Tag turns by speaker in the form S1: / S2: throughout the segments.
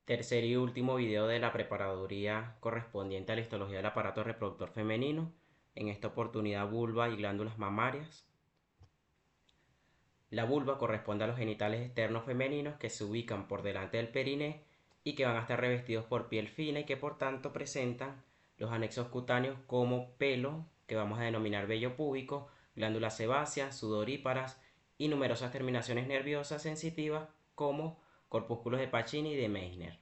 S1: Tercer y último video de la preparaduría correspondiente a la histología del aparato reproductor femenino, en esta oportunidad vulva y glándulas mamarias. La vulva corresponde a los genitales externos femeninos que se ubican por delante del periné y que van a estar revestidos por piel fina y que por tanto presentan los anexos cutáneos como pelo, que vamos a denominar vello púbico, glándulas sebáceas, sudoríparas y numerosas terminaciones nerviosas sensitivas como corpúsculos de Pacini y de Meissner.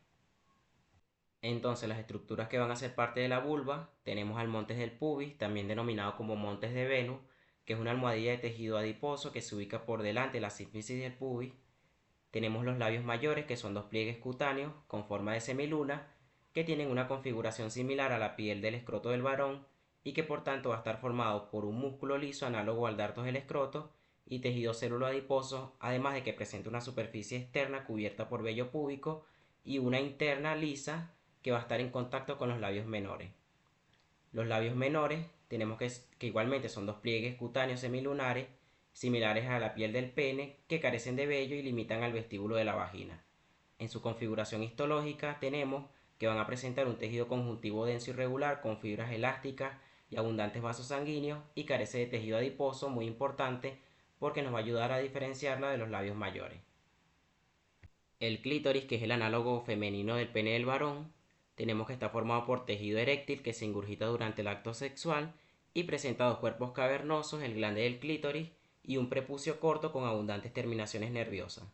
S1: Entonces, las estructuras que van a ser parte de la vulva, tenemos al montes del pubis, también denominado como montes de Venus, que es una almohadilla de tejido adiposo que se ubica por delante de la sínfisis del pubis. Tenemos los labios mayores, que son dos pliegues cutáneos con forma de semiluna, que tienen una configuración similar a la piel del escroto del varón y que por tanto va a estar formado por un músculo liso análogo al dartos del escroto y tejido célulo adiposo, además de que presenta una superficie externa cubierta por vello púbico y una interna lisa que va a estar en contacto con los labios menores. Los labios menores tenemos que igualmente son dos pliegues cutáneos semilunares similares a la piel del pene que carecen de vello y limitan al vestíbulo de la vagina. En su configuración histológica tenemos que van a presentar un tejido conjuntivo denso y regular con fibras elásticas y abundantes vasos sanguíneos y carece de tejido adiposo, muy importante porque nos va a ayudar a diferenciarla de los labios mayores. El clítoris, que es el análogo femenino del pene del varón, tenemos que está formado por tejido eréctil que se ingurgita durante el acto sexual y presenta dos cuerpos cavernosos, el glande del clítoris y un prepucio corto con abundantes terminaciones nerviosas.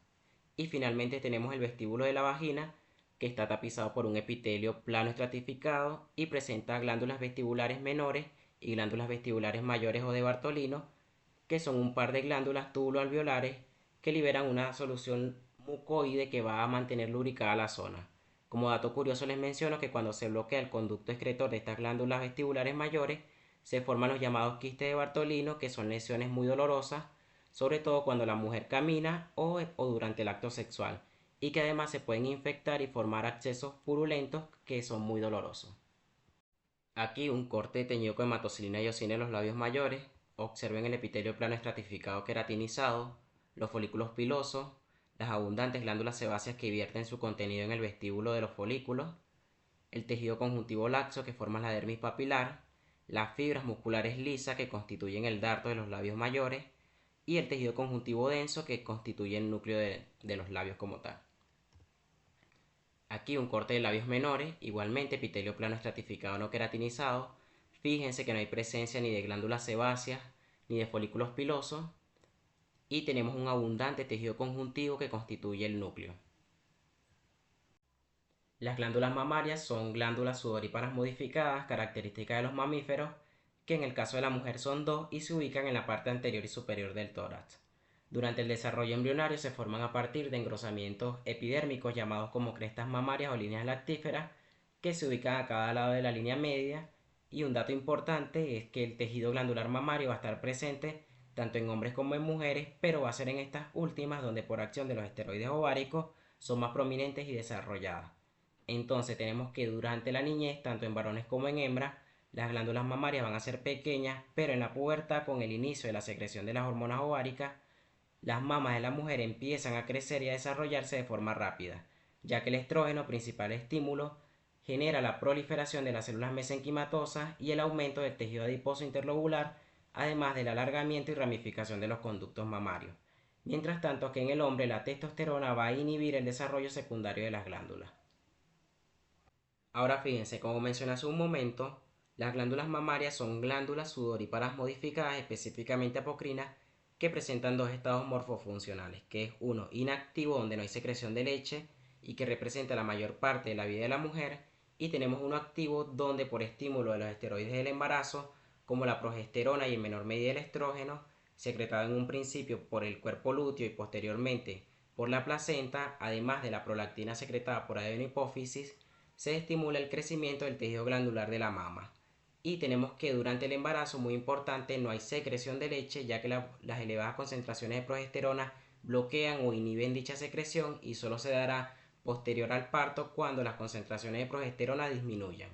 S1: Y finalmente tenemos el vestíbulo de la vagina, que está tapizado por un epitelio plano estratificado y presenta glándulas vestibulares menores y glándulas vestibulares mayores o de Bartolino, que son un par de glándulas tubuloalveolares que liberan una solución mucoide que va a mantener lubricada la zona. Como dato curioso les menciono que cuando se bloquea el conducto excretor de estas glándulas vestibulares mayores, se forman los llamados quistes de Bartolino, que son lesiones muy dolorosas, sobre todo cuando la mujer camina o durante el acto sexual, y que además se pueden infectar y formar abscesos purulentos que son muy dolorosos. Aquí un corte teñido con hematocilina y eosina en los labios mayores. Observen el epitelio plano estratificado queratinizado, los folículos pilosos, las abundantes glándulas sebáceas que vierten su contenido en el vestíbulo de los folículos, el tejido conjuntivo laxo que forma la dermis papilar, las fibras musculares lisas que constituyen el darto de los labios mayores y el tejido conjuntivo denso que constituye el núcleo de los labios como tal. Aquí un corte de labios menores, igualmente epitelio plano estratificado no queratinizado. Fíjense que no hay presencia ni de glándulas sebáceas ni de folículos pilosos y tenemos un abundante tejido conjuntivo que constituye el núcleo. Las glándulas mamarias son glándulas sudoríparas modificadas características de los mamíferos, que en el caso de la mujer son dos y se ubican en la parte anterior y superior del tórax. Durante el desarrollo embrionario se forman a partir de engrosamientos epidérmicos llamados como crestas mamarias o líneas lactíferas que se ubican a cada lado de la línea media, y un dato importante es que el tejido glandular mamario va a estar presente tanto en hombres como en mujeres, pero va a ser en estas últimas donde por acción de los esteroides ováricos son más prominentes y desarrolladas. Entonces tenemos que durante la niñez, tanto en varones como en hembras, las glándulas mamarias van a ser pequeñas, pero en la pubertad, con el inicio de la secreción de las hormonas ováricas, las mamas de la mujer empiezan a crecer y a desarrollarse de forma rápida, ya que el estrógeno, principal estímulo, genera la proliferación de las células mesenquimatosas y el aumento del tejido adiposo interlobular, además del alargamiento y ramificación de los conductos mamarios. Mientras tanto que en el hombre la testosterona va a inhibir el desarrollo secundario de las glándulas. Ahora fíjense, como mencioné hace un momento, las glándulas mamarias son glándulas sudoríparas modificadas, específicamente apocrinas, que presentan dos estados morfofuncionales, que es uno inactivo, donde no hay secreción de leche y que representa la mayor parte de la vida de la mujer, y tenemos uno activo, donde por estímulo de los esteroides del embarazo, como la progesterona y en menor medida el estrógeno, secretado en un principio por el cuerpo lúteo y posteriormente por la placenta, además de la prolactina secretada por adenohipófisis, se estimula el crecimiento del tejido glandular de la mama. Y tenemos que durante el embarazo, muy importante, no hay secreción de leche, ya que las elevadas concentraciones de progesterona bloquean o inhiben dicha secreción, y solo se dará posterior al parto cuando las concentraciones de progesterona disminuyan.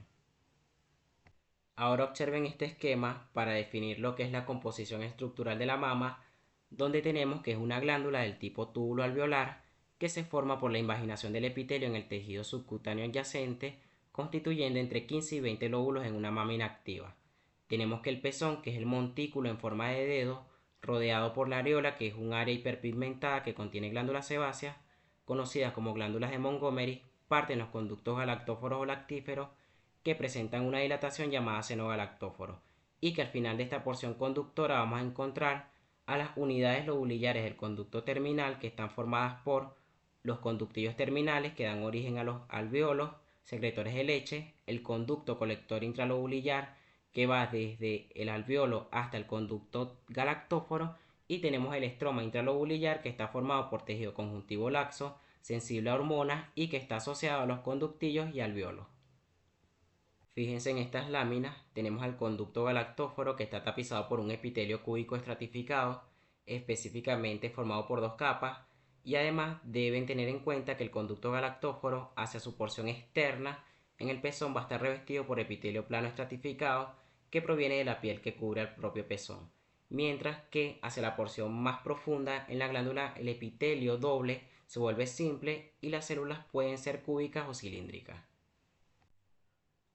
S1: Ahora observen este esquema para definir lo que es la composición estructural de la mama, donde tenemos que es una glándula del tipo túbulo alveolar que se forma por la invaginación del epitelio en el tejido subcutáneo adyacente, constituyendo entre 15 y 20 lóbulos en una mama inactiva. Tenemos que el pezón, que es el montículo en forma de dedo, rodeado por la areola, que es un área hiperpigmentada que contiene glándulas sebáceas, conocidas como glándulas de Montgomery, parten los conductos galactóforos o lactíferos, que presentan una dilatación llamada seno galactóforo, y que al final de esta porción conductora vamos a encontrar a las unidades lobulillares del conducto terminal, que están formadas por los conductillos terminales que dan origen a los alvéolos secretores de leche, el conducto colector intralobulillar que va desde el alvéolo hasta el conducto galactóforo, y tenemos el estroma intralobulillar que está formado por tejido conjuntivo laxo, sensible a hormonas y que está asociado a los conductillos y alvéolos. Fíjense en estas láminas, tenemos el conducto galactóforo que está tapizado por un epitelio cúbico estratificado, específicamente formado por dos capas, y además deben tener en cuenta que el conducto galactóforo hacia su porción externa en el pezón va a estar revestido por epitelio plano estratificado que proviene de la piel que cubre el propio pezón, mientras que hacia la porción más profunda en la glándula el epitelio doble se vuelve simple y las células pueden ser cúbicas o cilíndricas.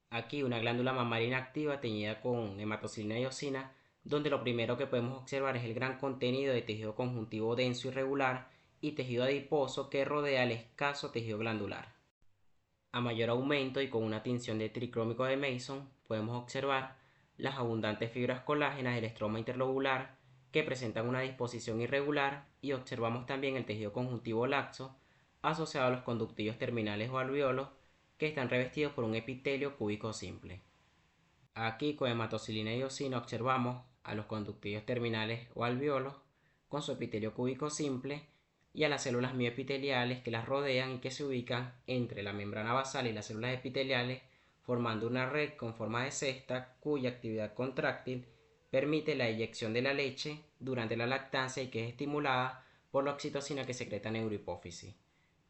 S1: Aquí una glándula mamaria inactiva teñida con hematocilina y eosina, donde lo primero que podemos observar es el gran contenido de tejido conjuntivo denso y regular y tejido adiposo que rodea el escaso tejido glandular. A mayor aumento y con una tinción de tricrómico de Mason, podemos observar las abundantes fibras colágenas del estroma interlobular que presentan una disposición irregular, y observamos también el tejido conjuntivo laxo asociado a los conductillos terminales o alvéolos que están revestidos por un epitelio cúbico simple. Aquí con hematocilina y eosina observamos a los conductillos terminales o alvéolos con su epitelio cúbico simple y a las células mioepiteliales que las rodean y que se ubican entre la membrana basal y las células epiteliales, formando una red con forma de cesta cuya actividad contráctil permite la eyección de la leche durante la lactancia y que es estimulada por la oxitocina que secreta neurohipófisis.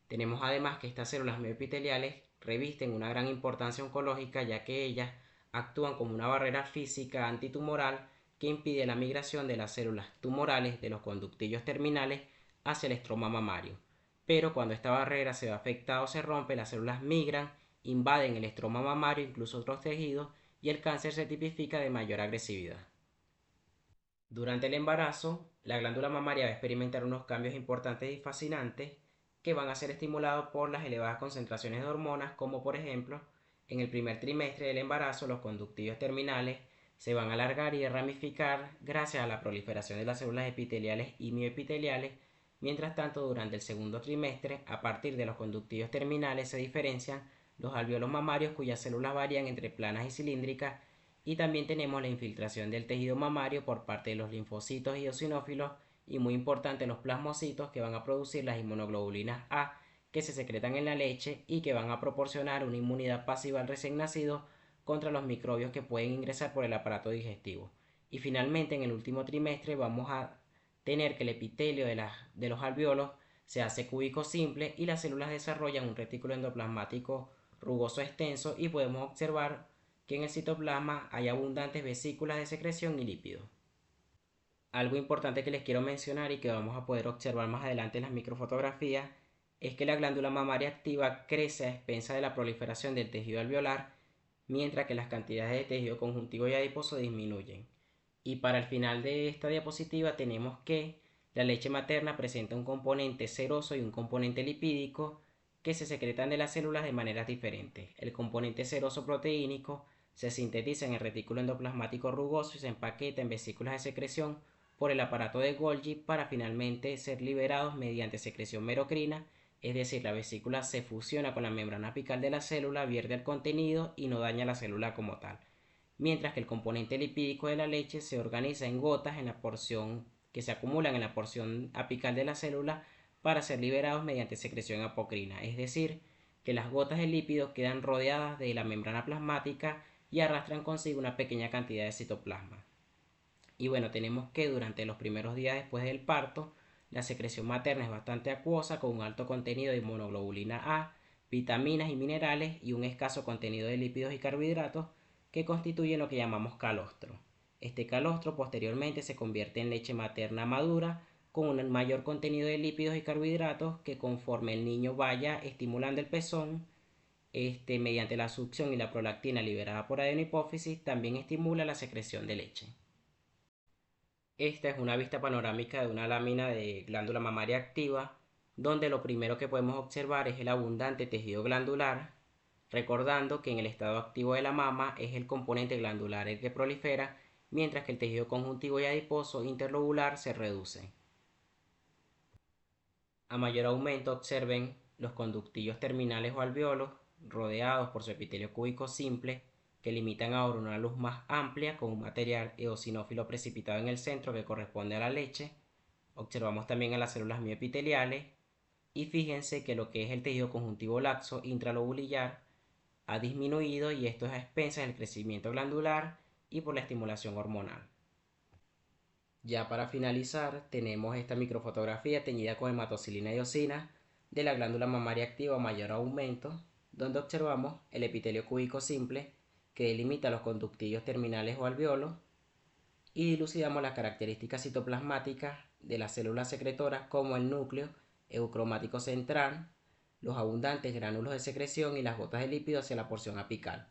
S1: Tenemos además que estas células mioepiteliales revisten una gran importancia oncológica, ya que ellas actúan como una barrera física antitumoral que impide la migración de las células tumorales de los conductillos terminales hacia el estroma mamario. Pero cuando esta barrera se ve afectada o se rompe, las células migran, invaden el estroma mamario, incluso otros tejidos, y el cáncer se tipifica de mayor agresividad. Durante el embarazo, la glándula mamaria va a experimentar unos cambios importantes y fascinantes que van a ser estimulados por las elevadas concentraciones de hormonas, como por ejemplo, en el primer trimestre del embarazo los conductillos terminales se van a alargar y a ramificar gracias a la proliferación de las células epiteliales y mioepiteliales. Mientras tanto, durante el segundo trimestre, a partir de los conductillos terminales se diferencian los alvéolos mamarios, cuyas células varían entre planas y cilíndricas, y también tenemos la infiltración del tejido mamario por parte de los linfocitos y eosinófilos, y muy importante los plasmocitos, que van a producir las inmunoglobulinas A que se secretan en la leche y que van a proporcionar una inmunidad pasiva al recién nacido contra los microbios que pueden ingresar por el aparato digestivo. Y finalmente en el último trimestre vamos a tener que el epitelio de los alvéolos se hace cúbico simple y las células desarrollan un retículo endoplasmático rugoso extenso, y podemos observar que en el citoplasma hay abundantes vesículas de secreción y lípidos. Algo importante que les quiero mencionar y que vamos a poder observar más adelante en las microfotografías es que la glándula mamaria activa crece a expensas de la proliferación del tejido alveolar, mientras que las cantidades de tejido conjuntivo y adiposo disminuyen. Y para el final de esta diapositiva tenemos que la leche materna presenta un componente seroso y un componente lipídico que se secretan de las células de maneras diferentes. El componente seroso proteínico se sintetiza en el retículo endoplasmático rugoso y se empaqueta en vesículas de secreción por el aparato de Golgi para finalmente ser liberados mediante secreción merocrina, es decir, la vesícula se fusiona con la membrana apical de la célula, vierte el contenido y no daña la célula como tal. Mientras que el componente lipídico de la leche se organiza en gotas en la porción que se acumulan en la porción apical de la célula para ser liberados mediante secreción apocrina, es decir, que las gotas de lípido quedan rodeadas de la membrana plasmática y arrastran consigo una pequeña cantidad de citoplasma. Y bueno, tenemos que durante los primeros días después del parto, la secreción materna es bastante acuosa con un alto contenido de inmunoglobulina A, vitaminas y minerales y un escaso contenido de lípidos y carbohidratos que constituyen lo que llamamos calostro. Este calostro posteriormente se convierte en leche materna madura con un mayor contenido de lípidos y carbohidratos que conforme el niño vaya estimulando el pezón, mediante la succión y la prolactina liberada por adenohipófisis, también estimula la secreción de leche. Esta es una vista panorámica de una lámina de glándula mamaria activa, donde lo primero que podemos observar es el abundante tejido glandular, recordando que en el estado activo de la mama es el componente glandular el que prolifera, mientras que el tejido conjuntivo y adiposo interlobular se reduce. A mayor aumento observen los conductillos terminales o alveolos rodeados por su epitelio cúbico simple que limitan ahora una luz más amplia con un material eosinófilo precipitado en el centro que corresponde a la leche. Observamos también a las células mioepiteliales y fíjense que lo que es el tejido conjuntivo laxo intralobulillar ha disminuido, y esto es a expensas del crecimiento glandular y por la estimulación hormonal. Ya para finalizar, tenemos esta microfotografía teñida con hematocilina y eosina de la glándula mamaria activa a mayor aumento, donde observamos el epitelio cúbico simple que delimita los conductillos terminales o alveolos, y dilucidamos las características citoplasmáticas de las células secretoras como el núcleo eucromático central, los abundantes gránulos de secreción y las gotas de lípido hacia la porción apical.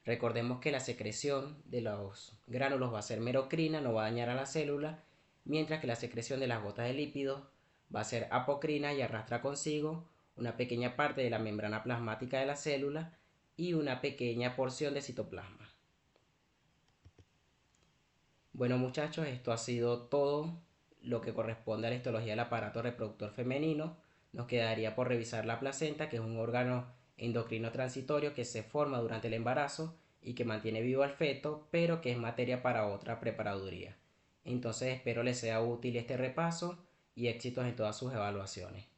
S1: Recordemos que la secreción de los gránulos va a ser merocrina, no va a dañar a la célula, mientras que la secreción de las gotas de lípido va a ser apocrina y arrastra consigo una pequeña parte de la membrana plasmática de la célula y una pequeña porción de citoplasma. Bueno muchachos, esto ha sido todo lo que corresponde a la histología del aparato reproductor femenino. Nos quedaría por revisar la placenta, que es un órgano endocrino transitorio que se forma durante el embarazo y que mantiene vivo al feto, pero que es materia para otra preparaduría. Entonces espero les sea útil este repaso y éxitos en todas sus evaluaciones.